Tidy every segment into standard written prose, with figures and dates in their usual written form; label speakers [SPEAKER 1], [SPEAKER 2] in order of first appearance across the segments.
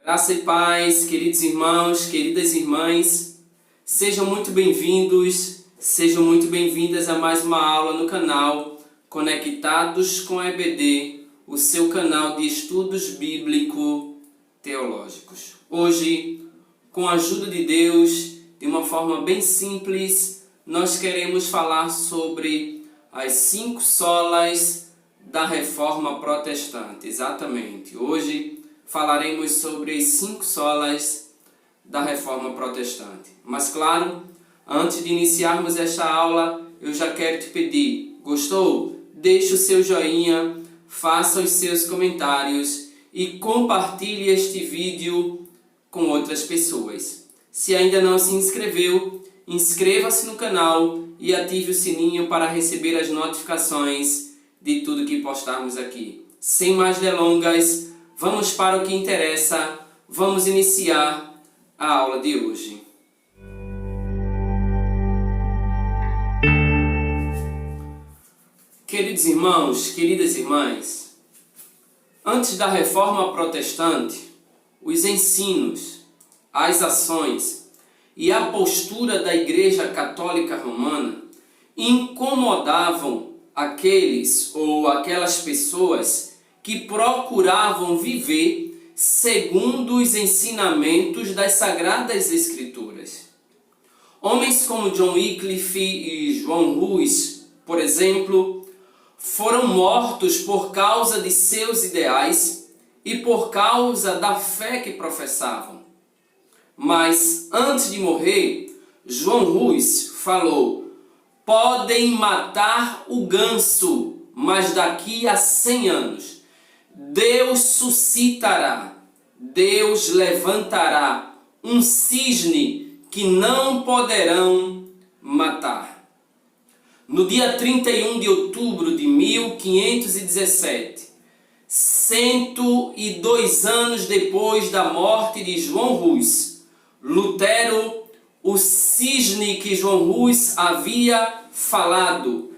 [SPEAKER 1] Graça e paz, queridos irmãos, queridas irmãs, sejam muito bem-vindos, sejam muito bem-vindas a mais uma aula no canal Conectados com a EBD, o seu canal de estudos bíblico-teológicos. Hoje, com a ajuda de Deus, de uma forma bem simples, nós queremos falar sobre as 5 solas da Reforma Protestante. Exatamente, hoje falaremos sobre as 5 solas da Reforma Protestante. Mas claro, antes de iniciarmos esta aula, eu já quero te pedir, gostou? Deixe o seu joinha, faça os seus comentários e compartilhe este vídeo com outras pessoas. Se ainda não se inscreveu, inscreva-se no canal e ative o sininho para receber as notificações de tudo que postarmos aqui. Sem mais delongas, vamos para o que interessa, vamos iniciar a aula de hoje. Queridos irmãos, queridas irmãs, antes da Reforma Protestante, os ensinos, as ações e a postura da Igreja Católica Romana incomodavam aqueles ou aquelas pessoas que procuravam viver segundo os ensinamentos das Sagradas Escrituras. Homens como John Wycliffe e João Rus, por exemplo, foram mortos por causa de seus ideais e por causa da fé que professavam. Mas antes de morrer, João Rus falou: podem matar o ganso, mas daqui a 100 anos Deus suscitará, Deus levantará um cisne que não poderão matar. No dia 31 de outubro de 1517, 102 anos depois da morte de João Rus, Lutero, o cisne que João Rus havia falado,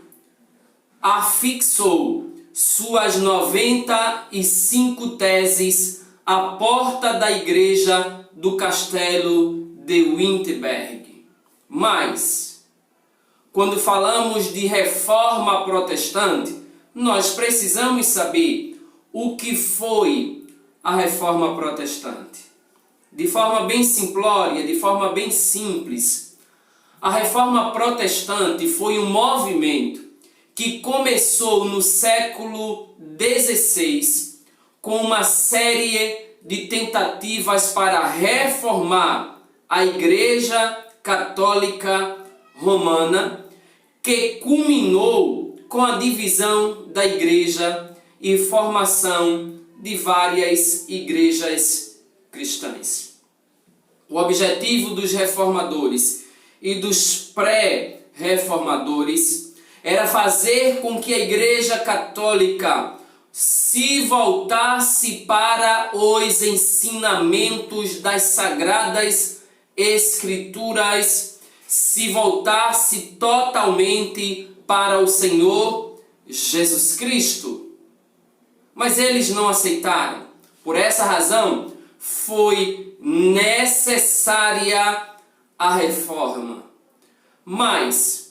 [SPEAKER 1] afixou suas 95 teses à porta da igreja do castelo de Wittenberg. Mas, quando falamos de reforma protestante, nós precisamos saber o que foi a reforma protestante. De forma bem simplória, de forma bem simples, a reforma protestante foi um movimento que começou no século XVI com uma série de tentativas para reformar a Igreja Católica Romana, que culminou com a divisão da Igreja e formação de várias igrejas cristãs. O objetivo dos reformadores e dos pré-reformadores era fazer com que a Igreja Católica se voltasse para os ensinamentos das Sagradas Escrituras, se voltasse totalmente para o Senhor Jesus Cristo. Mas eles não aceitaram. Por essa razão, foi necessária a reforma. Mas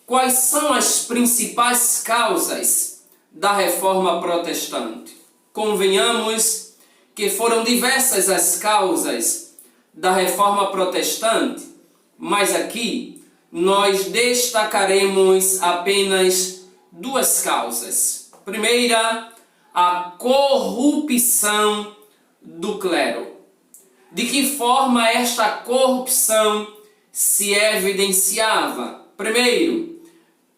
[SPEAKER 1] quais são as principais causas da reforma protestante? Convenhamos que foram diversas as causas da reforma protestante, mas aqui nós destacaremos apenas 2 causas. Primeira, a corrupção do clero. De que forma esta corrupção se evidenciava? Primeiro,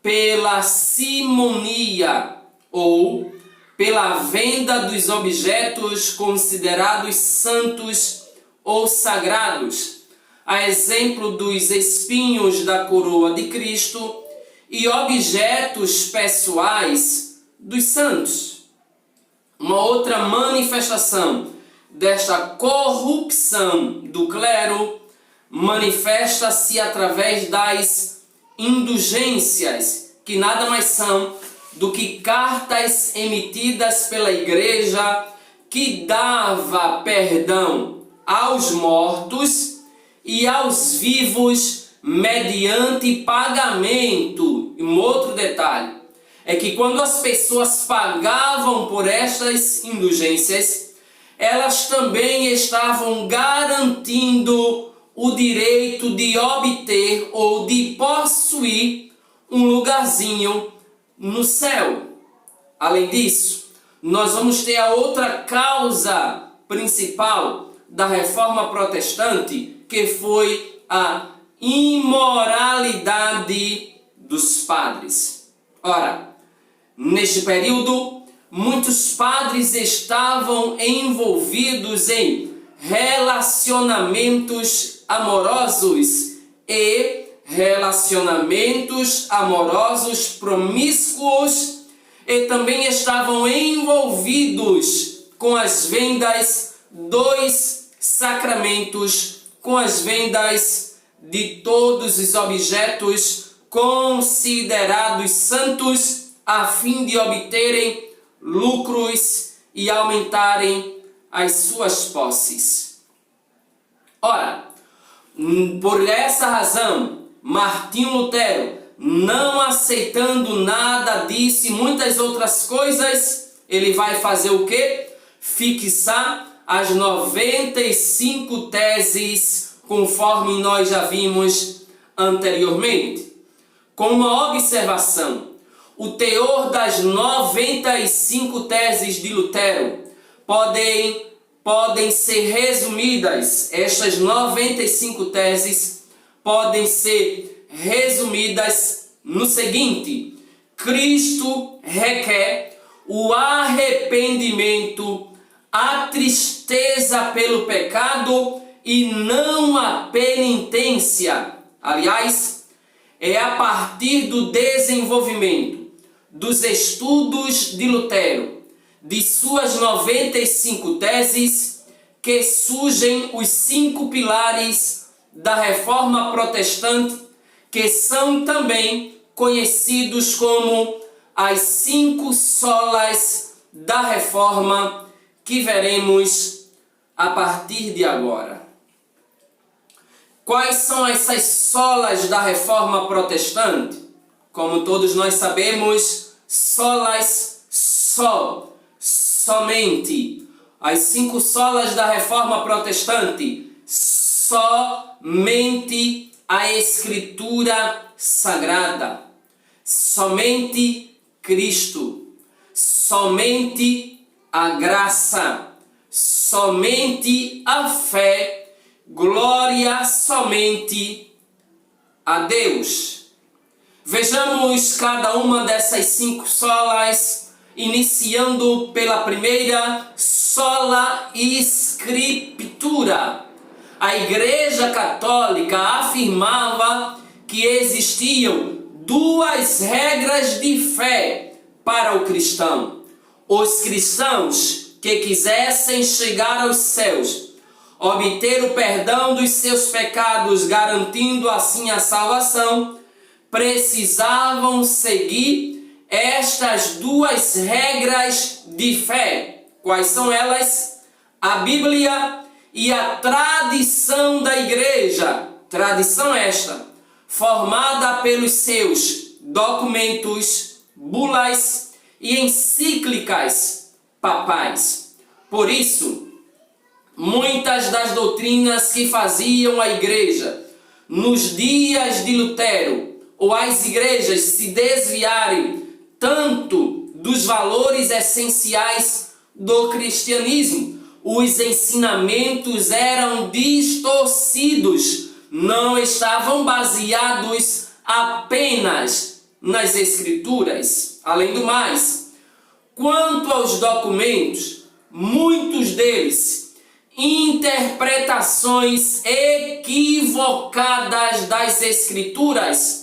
[SPEAKER 1] pela simonia ou pela venda dos objetos considerados santos ou sagrados, a exemplo dos espinhos da coroa de Cristo e objetos pessoais dos santos. Uma outra manifestação desta corrupção do clero manifesta-se através das indulgências, que nada mais são do que cartas emitidas pela igreja que dava perdão aos mortos e aos vivos mediante pagamento. E um outro detalhe é que quando as pessoas pagavam por estas indulgências, elas também estavam garantindo o direito de obter ou de possuir um lugarzinho no céu. Além disso, nós vamos ter a outra causa principal da Reforma Protestante, que foi a imoralidade dos padres. Ora, neste período, muitos padres estavam envolvidos em relacionamentos amorosos e relacionamentos amorosos promíscuos, e também estavam envolvidos com as vendas dos sacramentos, com as vendas de todos os objetos considerados santos, a fim de obterem lucros e aumentarem as suas posses. Ora, por essa razão, Martinho Lutero, não aceitando nada disso e muitas outras coisas, ele vai fazer o quê? Fixar as 95 teses, conforme nós já vimos anteriormente. Com uma observação: o teor das 95 teses de Lutero podem ser resumidas, estas 95 teses podem ser resumidas no seguinte: Cristo requer o arrependimento, a tristeza pelo pecado e não a penitência. Aliás, é a partir do desenvolvimento dos estudos de Lutero, de suas 95 teses, que surgem os 5 pilares da Reforma Protestante, que são também conhecidos como as 5 solas da Reforma, que veremos a partir de agora. Quais são essas solas da Reforma Protestante? Como todos nós sabemos, solas, somente. As 5 solas da Reforma Protestante: somente a Escritura Sagrada, somente Cristo, somente a graça, somente a fé, glória somente a Deus. Vejamos cada uma dessas 5 solas, iniciando pela primeira, sola Escritura. A Igreja Católica afirmava que existiam 2 regras de fé para o cristão. Os cristãos que quisessem chegar aos céus, obter o perdão dos seus pecados, garantindo assim a salvação, precisavam seguir estas 2 regras de fé. Quais são elas? A Bíblia e a tradição da Igreja. Tradição esta, formada pelos seus documentos, bulas e encíclicas papais. Por isso, muitas das doutrinas que faziam a Igreja nos dias de Lutero, ou as igrejas se desviarem tanto dos valores essenciais do cristianismo, os ensinamentos eram distorcidos, não estavam baseados apenas nas Escrituras. Além do mais, quanto aos documentos, muitos deles interpretações equivocadas das Escrituras,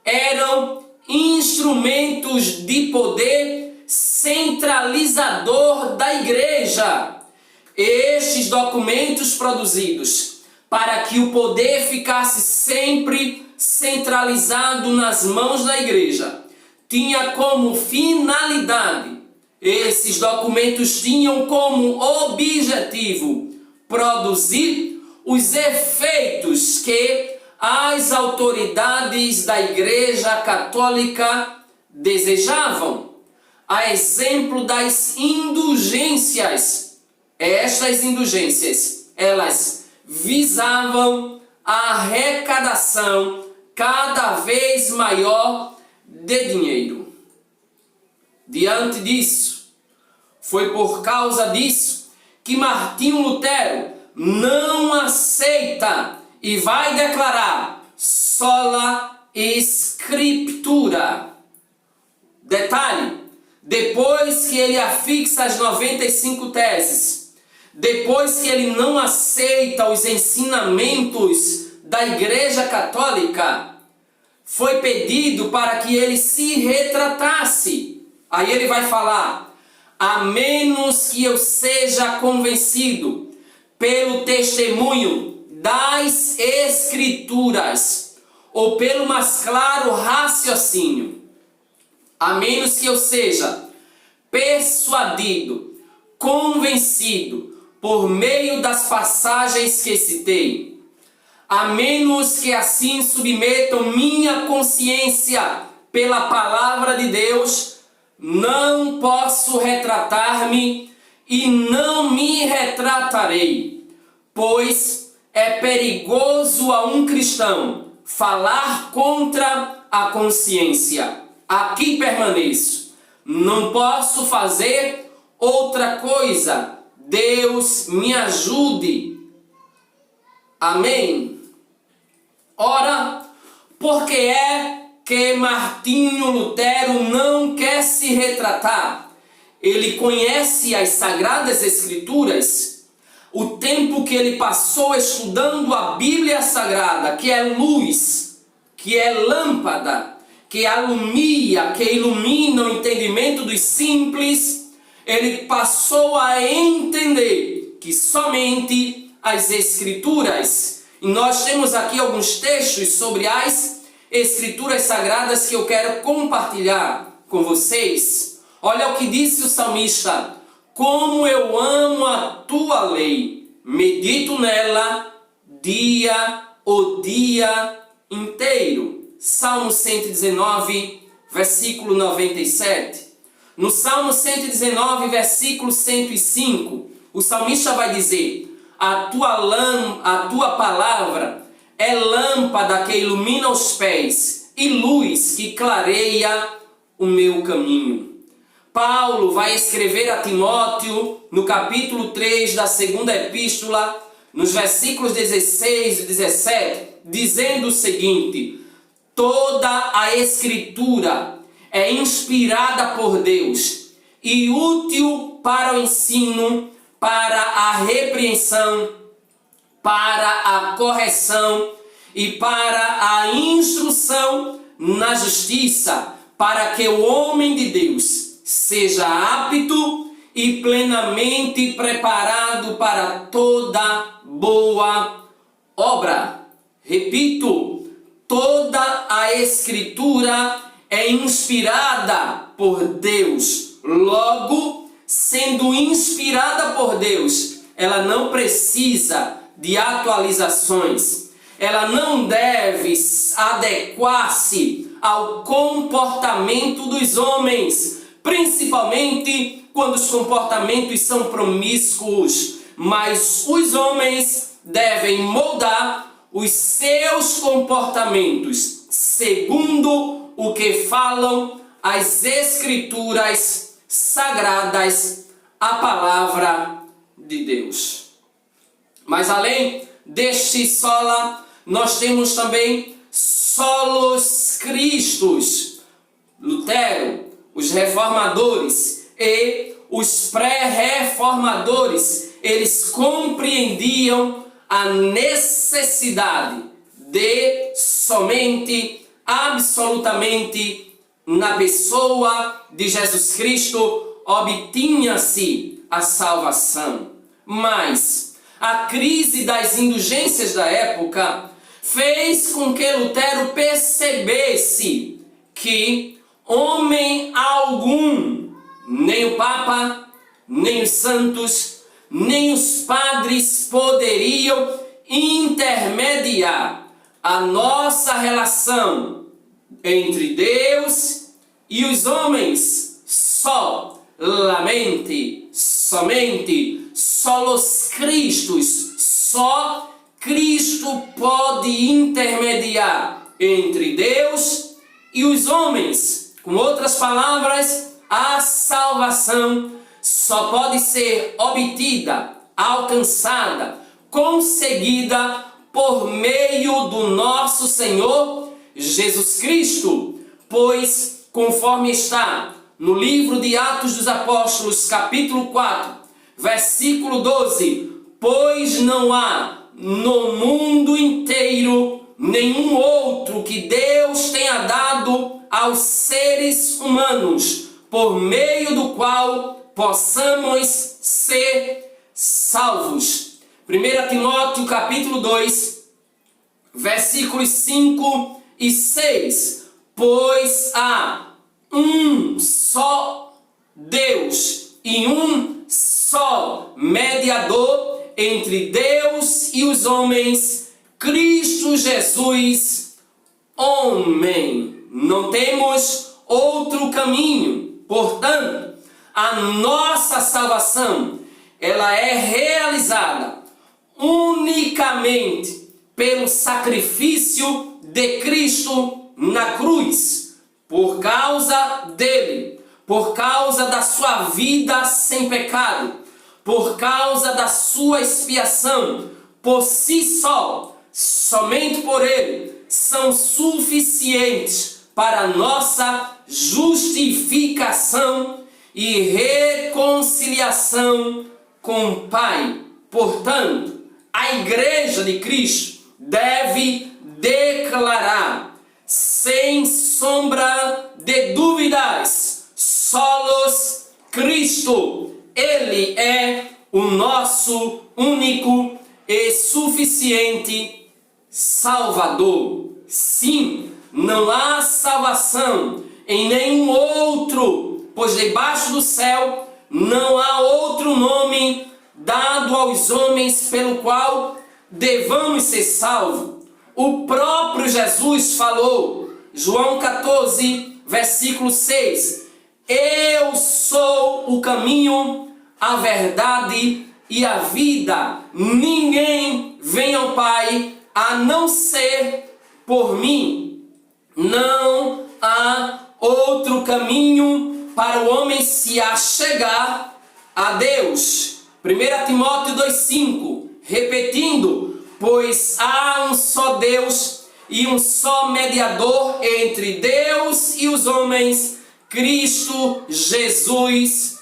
[SPEAKER 1] eram instrumentos de poder centralizador da Igreja. Estes documentos produzidos para que o poder ficasse sempre centralizado nas mãos da Igreja, tinha como finalidade, esses documentos tinham como objetivo produzir os efeitos que as autoridades da Igreja Católica desejavam. A exemplo das indulgências. Estas indulgências, elas visavam a arrecadação cada vez maior de dinheiro. Diante disso, foi por causa disso que Martinho Lutero não aceita e vai declarar sola Scriptura. Detalhe, depois que ele afixa as 95 teses, depois que ele não aceita os ensinamentos da Igreja Católica, foi pedido para que ele se retratasse. Aí ele vai falar: a menos que eu seja convencido pelo testemunho das Escrituras, ou pelo mais claro raciocínio, a menos que eu seja persuadido, convencido, por meio das passagens que citei, a menos que assim submetam minha consciência pela palavra de Deus, não posso retratar-me e não me retratarei, pois é perigoso a um cristão falar contra a consciência. Aqui permaneço, não posso fazer outra coisa. Deus me ajude. Amém. Ora, por que é que Martinho Lutero não quer se retratar? Ele conhece as Sagradas Escrituras, o tempo que ele passou estudando a Bíblia Sagrada, que é luz, que é lâmpada, que alumia, que ilumina o entendimento dos simples, ele passou a entender que somente as Escrituras, e nós temos aqui alguns textos sobre as Escrituras Sagradas que eu quero compartilhar com vocês. Olha o que disse o salmista: como eu amo a tua lei, medito nela o dia inteiro. Salmo 119, versículo 97. No Salmo 119, versículo 105, o salmista vai dizer: a tua palavra é lâmpada que ilumina os pés e luz que clareia o meu caminho. Paulo vai escrever a Timóteo no capítulo 3 da segunda epístola, nos versículos 16 e 17, dizendo o seguinte: toda a Escritura é inspirada por Deus e útil para o ensino, para a repreensão, para a correção e para a instrução na justiça, para que o homem de Deus seja apto e plenamente preparado para toda boa obra. Repito, toda a Escritura é inspirada por Deus. Logo, sendo inspirada por Deus, ela não precisa de atualizações. Ela não deve adequar-se ao comportamento dos homens, principalmente quando os comportamentos são promíscuos. Mas os homens devem moldar os seus comportamentos segundo o que falam as Escrituras Sagradas, a palavra de Deus. Mas além deste sola, nós temos também solos Christus. Lutero, os reformadores e os pré-reformadores, eles compreendiam a necessidade de somente, absolutamente, na pessoa de Jesus Cristo obtinha-se a salvação. Mas a crise das indulgências da época fez com que Lutero percebesse que homem algum, nem o Papa, nem os santos, nem os padres poderiam intermediar a nossa relação entre Deus e os homens. Somente, solos Cristos, só Cristo pode intermediar entre Deus e os homens. Com outras palavras, a salvação só pode ser obtida, alcançada, conseguida por meio do nosso Senhor Jesus Cristo, pois, conforme está no livro de Atos dos Apóstolos, capítulo 4, versículo 12, pois não há no mundo inteiro nenhum outro que Deus tenha dado aos seres humanos, por meio do qual possamos ser salvos. 1 Timóteo capítulo 2, versículos 5 e 6. Pois há um só Deus e um só mediador entre Deus e os homens, Cristo Jesus, homem. Não temos outro caminho. Portanto, a nossa salvação, ela é realizada unicamente pelo sacrifício de Cristo na cruz, por causa dele, por causa da sua vida sem pecado, por causa da sua expiação, por si só, somente por ele, são suficientes para a nossa justificação e reconciliação com o Pai. Portanto, a Igreja de Cristo deve declarar, sem sombra de dúvidas, solos Cristo. Ele é o nosso único e suficiente Salvador. Sim, não há salvação em nenhum outro, pois debaixo do céu não há outro nome dado aos homens pelo qual devamos ser salvos. O próprio Jesus falou, João 14, versículo 6, eu sou o caminho, a verdade e a vida. Ninguém vem ao Pai a não ser por mim. Não há outro caminho para o homem se achegar a Deus. 1 Timóteo 2,5, repetindo, pois há um só Deus e um só mediador entre Deus e os homens, Cristo Jesus,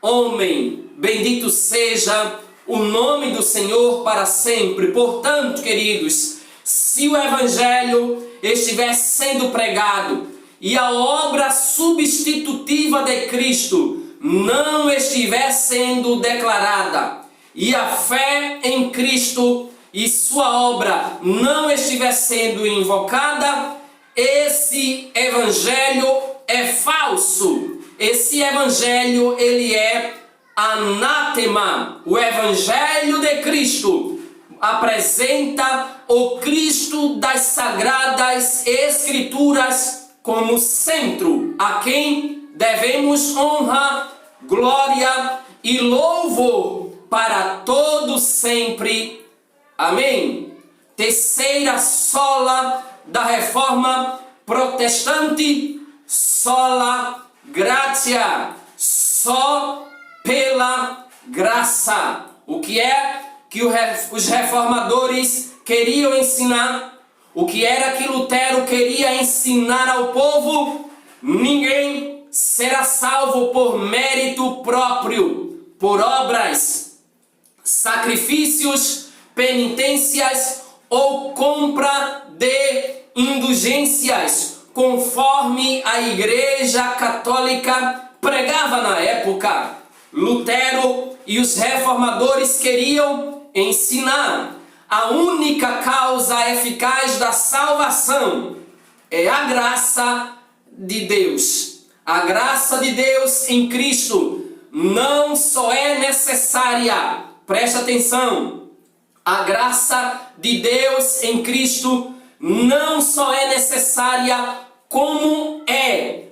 [SPEAKER 1] homem. Bendito seja o nome do Senhor para sempre. Portanto, queridos, se o Evangelho estiver sendo pregado e a obra substitutiva de Cristo não estiver sendo declarada, e a fé em Cristo e sua obra não estiver sendo invocada, esse Evangelho é falso. Esse Evangelho, ele é anátema. O Evangelho de Cristo apresenta o Cristo das Sagradas Escrituras como centro, a quem devemos honra, glória e louvor para todo sempre. Amém. Terceira sola da Reforma Protestante, sola gratia, só pela graça. O que é que os reformadores queriam ensinar? O que era que Lutero queria ensinar ao povo? Ninguém será salvo por mérito próprio, por obras, sacrifícios, penitências ou compra de indulgências, conforme a Igreja Católica pregava na época. Lutero e os reformadores queriam ensinar a única causa eficaz da salvação é a graça de Deus. A graça de Deus em Cristo não só é necessária presta atenção, a graça de Deus em Cristo não só é necessária, como é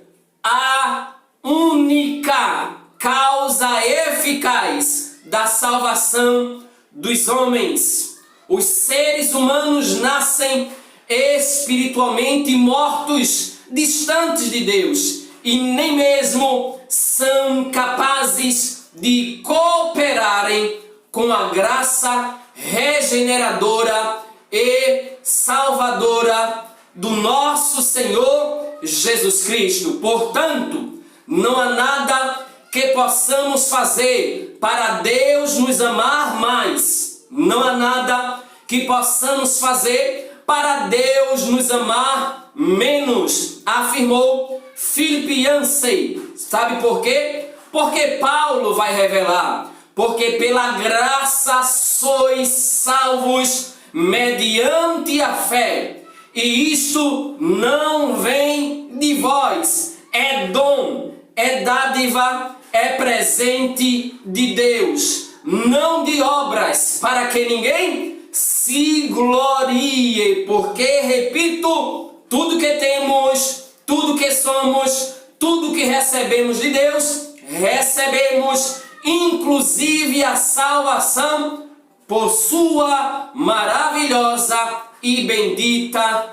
[SPEAKER 1] a única causa eficaz da salvação dos homens. Os seres humanos nascem espiritualmente mortos, distantes de Deus, e nem mesmo são capazes de cooperarem com a graça regeneradora e salvadora do nosso Senhor Jesus Cristo. Portanto, não há nada que possamos fazer para Deus nos amar mais. Não há nada que possamos fazer para Deus nos amar menos, afirmou Philip Yancey. Sabe por quê? Porque Paulo vai revelar. Porque pela graça sois salvos mediante a fé. E isto não vem de vós, é dom, é dádiva, é presente de Deus, não de obras, para que ninguém se glorie, porque, repito, tudo que temos, tudo que somos, tudo que recebemos de Deus, recebemos inclusive a salvação por sua maravilhosa e bendita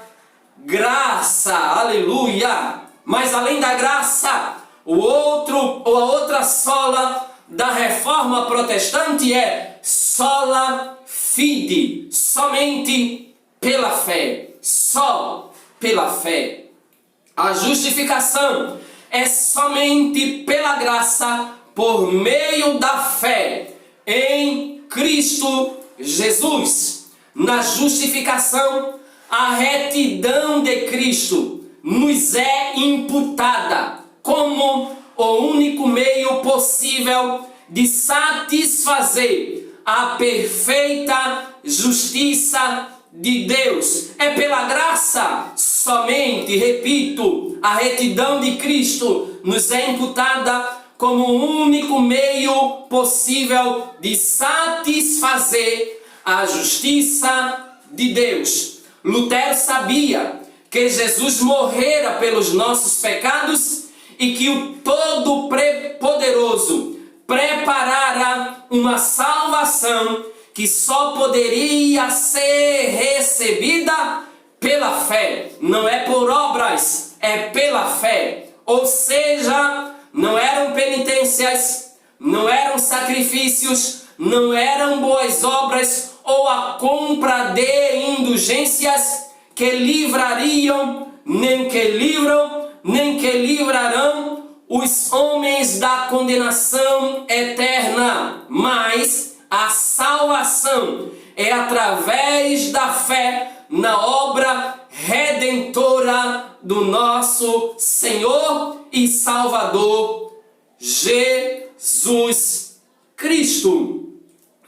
[SPEAKER 1] graça. Aleluia! Mas além da graça, a outra sola da reforma protestante é sola fide, somente pela fé, só pela fé. A justificação é somente pela graça, por meio da fé em Cristo Jesus. Na justificação, a retidão de Cristo nos é imputada como o único meio possível de satisfazer a perfeita justiça de Deus. É pela graça somente, repito, a retidão de Cristo nos é imputada como o único meio possível de satisfazer a justiça de Deus. Lutero sabia que Jesus morrera pelos nossos pecados e que o Todo-Poderoso preparara uma salvação que só poderia ser recebida pela fé. Não é por obras, é pela fé. Ou seja, não eram penitências, não eram sacrifícios, não eram boas obras ou a compra de indulgências que livrariam, nem que livram, nem que livrarão os homens da condenação eterna. Mas a salvação é através da fé na obra redentora do nosso Senhor e Salvador Jesus Cristo.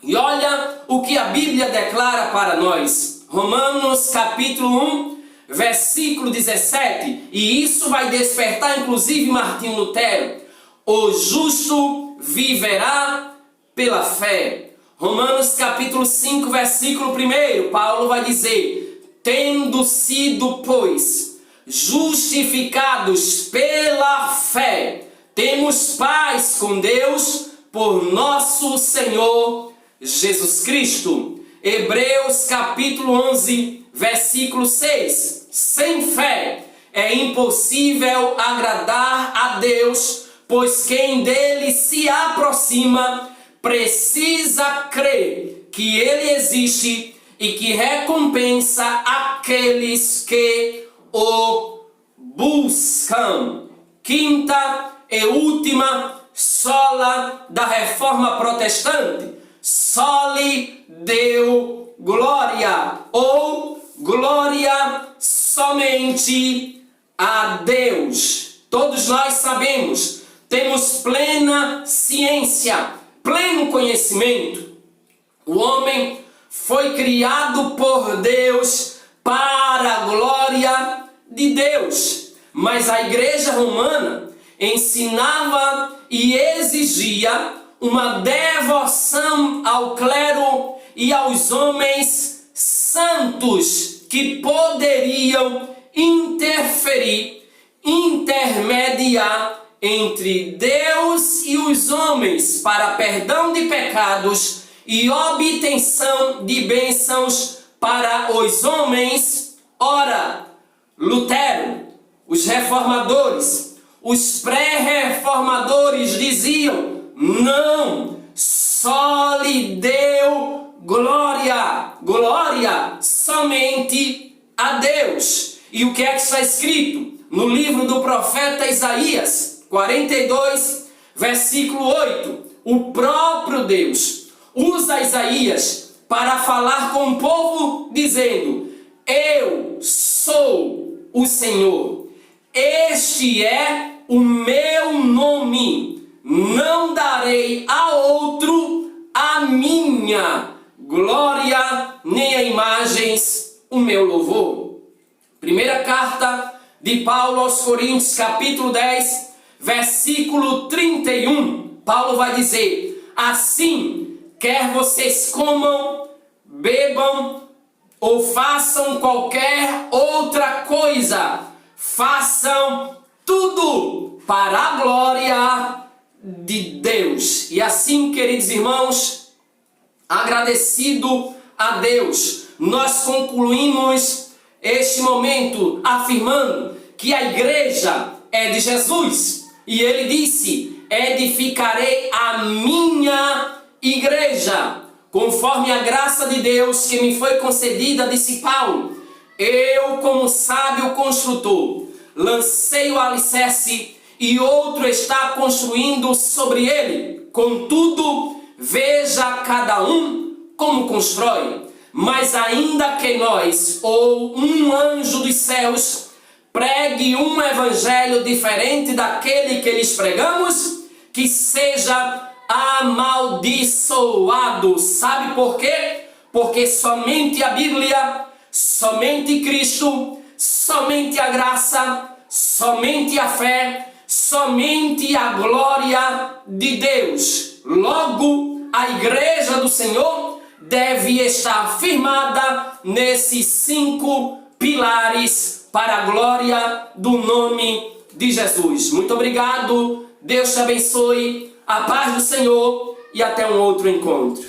[SPEAKER 1] E olha o que a Bíblia declara para nós. Romanos capítulo 1, versículo 17. E isso vai despertar inclusive Martinho Lutero. O justo viverá pela fé. Romanos capítulo 5, versículo 1. Paulo vai dizer: tendo sido, pois, justificados pela fé, temos paz com Deus por nosso Senhor Jesus Cristo. Hebreus capítulo 11, versículo 6. Sem fé é impossível agradar a Deus, pois quem dele se aproxima precisa crer que ele existe e que recompensa aqueles que o buscam. Quinta e última sola da reforma protestante: soli Deo glória, ou glória somente a Deus. Todos nós sabemos, temos plena ciência, pleno conhecimento. O homem foi criado por Deus para a glória de Deus. Mas a igreja romana ensinava e exigia uma devoção ao clero e aos homens santos que poderiam intermediar entre Deus e os homens para perdão de pecados e obtenção de bênçãos para os homens. Ora, Lutero, os reformadores, os pré-reformadores diziam: não, só lhe deu glória somente a Deus. E o que é que está escrito no livro do profeta Isaías 42, versículo 8? O próprio Deus usa Isaías para falar com o povo, dizendo: eu sou o Senhor, este é o meu nome, não darei a outro a minha glória, nem a imagens o meu louvor. Primeira carta de Paulo aos Coríntios, capítulo 10, versículo 31. Paulo vai dizer: assim, quer vocês comam, bebam ou façam qualquer outra coisa, façam tudo para a glória de Deus. E assim, queridos irmãos, agradecido a Deus, nós concluímos este momento afirmando que a igreja é de Jesus. E ele disse: edificarei a minha igreja, conforme a graça de Deus que me foi concedida, disse Paulo. Eu, como sábio construtor, lancei o alicerce e outro está construindo sobre ele. Contudo, veja cada um como constrói. Mas ainda que nós, ou um anjo dos céus, pregue um evangelho diferente daquele que lhes pregamos, que seja amaldiçoado. Sabe por quê? Porque somente a Bíblia, somente Cristo, somente a graça, somente a fé, somente a glória de Deus. Logo, a igreja do Senhor deve estar firmada nesses 5 pilares para a glória do nome de Jesus. Muito obrigado, Deus te abençoe, a paz do Senhor e até um outro encontro.